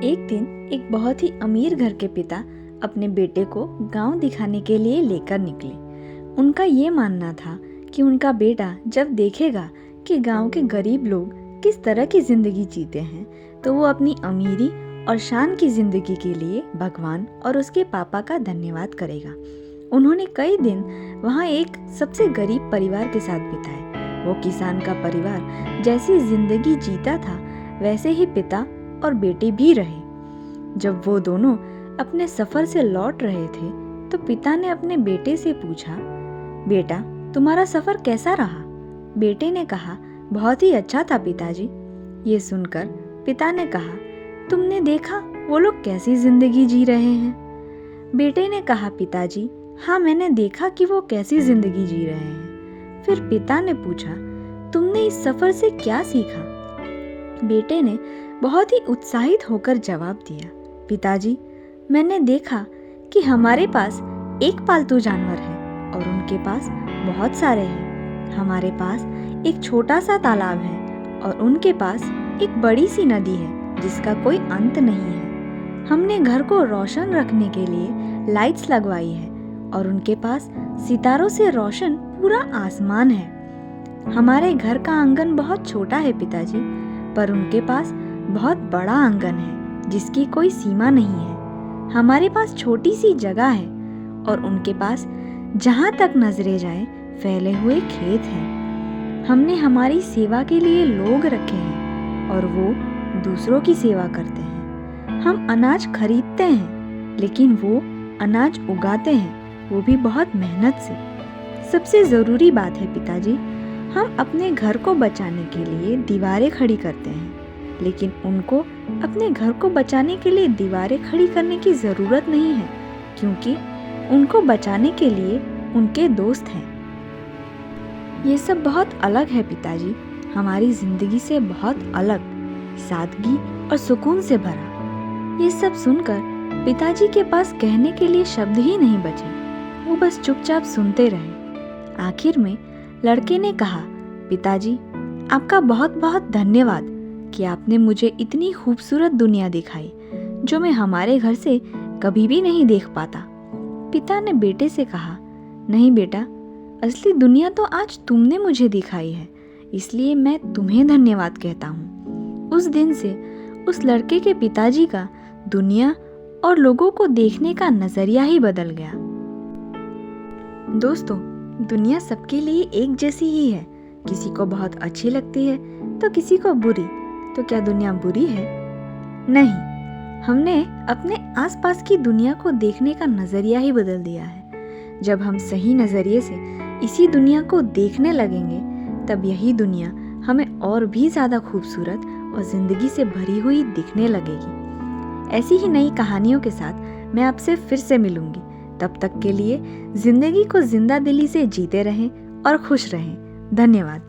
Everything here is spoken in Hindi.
एक दिन एक बहुत ही अमीर घर के पिता अपने बेटे को गांव दिखाने के लिए लेकर निकले। उनका ये मानना था कि उनका बेटा जब देखेगा कि गांव के गरीब लोग किस तरह की जिंदगी जीते हैं तो वो अपनी अमीरी और शान की जिंदगी के लिए भगवान और उसके पापा का धन्यवाद करेगा। उन्होंने कई दिन वहाँ एक सबसे गरीब परिवार के साथ बिताए। वो किसान का परिवार जैसी जिंदगी जीता था वैसे ही पिता और बेटे भी रहे। जब वो दोनों अपने सफर से लौट रहे थे तो पिता ने अपने बेटे से पूछा, बेटा तुम्हारा सफर कैसा रहा? बेटे ने कहा, बहुत ही अच्छा था पिताजी। ये सुनकर पिता ने कहा, तुमने देखा वो लोग कैसी जिंदगी जी रहे हैं? बेटे ने कहा, पिताजी हाँ मैंने देखा कि वो कैसी जिंदगी जी रहे हैं। फिर पिता ने पूछा, तुमने इस सफर से क्या सीखा? बेटे ने बहुत ही उत्साहित होकर जवाब दिया, पिताजी मैंने देखा कि हमारे पास एक पालतू जानवर है और उनके पास बहुत सारे हैं। हमारे पास एक छोटा सा तालाब है और उनके पास एक बड़ी सी नदी है जिसका कोई अंत नहीं है। हमने घर को रोशन रखने के लिए लाइट्स लगवाई है और उनके पास सितारों से रोशन पूरा आसमान है। हमारे घर का आंगन बहुत छोटा है पिताजी, पर उनके पास बहुत बड़ा आंगन है जिसकी कोई सीमा नहीं है। हमारे पास छोटी सी जगह है और उनके पास जहाँ तक नजरें जाए फैले हुए खेत हैं। हमने हमारी सेवा के लिए लोग रखे हैं और वो दूसरों की सेवा करते हैं। हम अनाज खरीदते हैं लेकिन वो अनाज उगाते हैं, वो भी बहुत मेहनत से। सबसे ज़रूरी बात है पिताजी, हम अपने घर को बचाने के लिए दीवारें खड़ी करते हैं लेकिन उनको अपने घर को बचाने के लिए दीवारें खड़ी करने की ज़रूरत नहीं है क्योंकि उनको बचाने के लिए उनके दोस्त हैं। ये सब बहुत अलग है पिताजी, हमारी ज़िंदगी से बहुत अलग, सादगी और सुकून से भरा। ये सब सुनकर पिताजी के पास कहने के लिए शब्द ही नहीं बचे। वो बस चुपचाप सुनते रहे। आखिर में लड़के ने कहा, पिताजी आपका बहुत बहुत धन्यवाद कि आपने मुझे इतनी खूबसूरत दुनिया दिखाई जो मैं हमारे घर से कभी भी नहीं देख पाता। पिता ने बेटे से कहा, नहीं बेटा, असली दुनिया तो आज तुमने मुझे दिखाई है, इसलिए मैं तुम्हें धन्यवाद कहता हूँ। उस दिन से उस लड़के के पिताजी का दुनिया और लोगों को देखने का नजरिया ही बदल गया। दोस्तों, दुनिया सबके लिए एक जैसी ही है। किसी को बहुत अच्छी लगती है तो किसी को बुरी। तो क्या दुनिया बुरी है? नहीं, हमने अपने आसपास की दुनिया को देखने का नजरिया ही बदल दिया है। जब हम सही नजरिए से इसी दुनिया को देखने लगेंगे तब यही दुनिया हमें और भी ज़्यादा खूबसूरत और ज़िंदगी से भरी हुई दिखने लगेगी। ऐसी ही नई कहानियों के साथ मैं आपसे फिर से मिलूंगी। तब तक के लिए ज़िंदगी को जिंदा दिली से जीते रहें और खुश रहें। धन्यवाद।